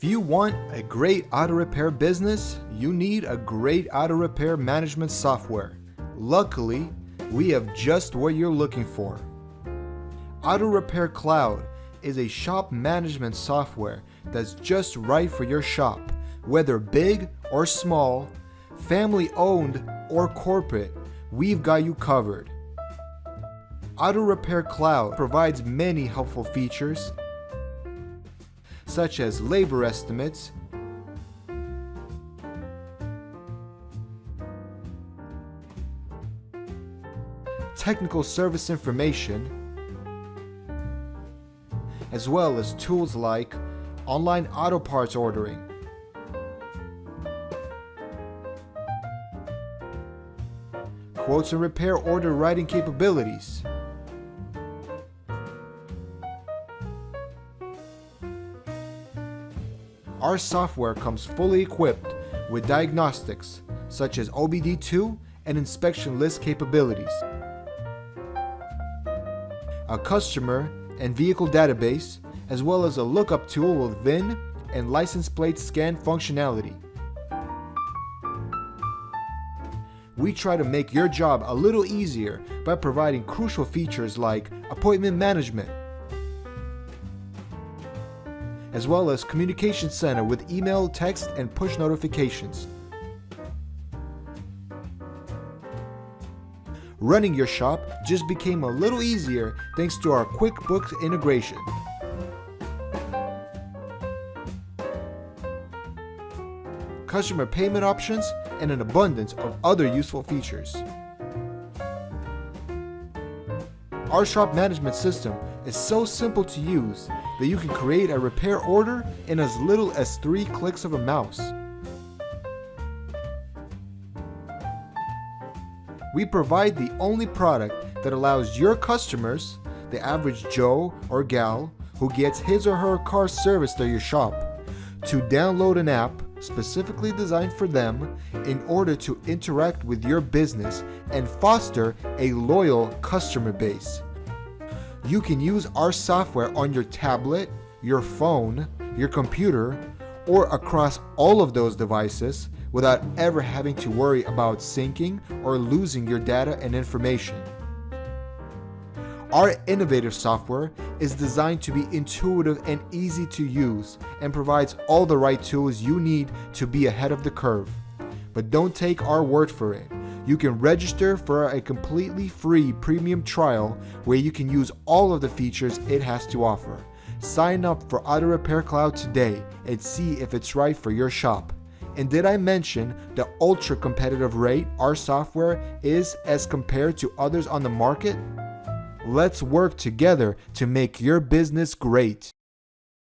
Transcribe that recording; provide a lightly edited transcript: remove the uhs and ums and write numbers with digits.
If you want a great auto repair business, you need a great auto repair management software. Luckily, we have just what you're looking for. AutoRepair Cloud is a shop management software that's just right for your shop, whether big or small, family owned or corporate. We've got you covered. AutoRepair Cloud provides many helpful features such as labor estimates, technical service information, as well as tools like online auto parts ordering, quotes and repair order writing capabilities, Our software comes fully equipped with diagnostics such as OBD2 and inspection list capabilities, a customer and vehicle database, as well as a lookup tool with VIN and license plate scan functionality. We try to make your job a little easier by providing crucial features like appointment management, as well as communication center with email, text, and push notifications. Running your shop just became a little easier thanks to our QuickBooks integration. Customer payment options, and an abundance of other useful features. Our shop management system is so simple to use that you can create a repair order in as little as 3 clicks of a mouse. We provide the only product that allows your customers, the average Joe or gal who gets his or her car serviced at your shop, to download an app specifically designed for them in order to interact with your business and foster a loyal customer base. You can use our software on your tablet, your phone, your computer, or across all of those devices without ever having to worry about syncing or losing your data and information. Our innovative software is designed to be intuitive and easy to use and provides all the right tools you need to be ahead of the curve. But don't take our word for it. You can register for a completely free premium trial where you can use all of the features it has to offer. Sign up for AutoRepair Cloud today and see if it's right for your shop. And did I mention the ultra competitive rate our software is as compared to others on the market? Let's work together to make your business great.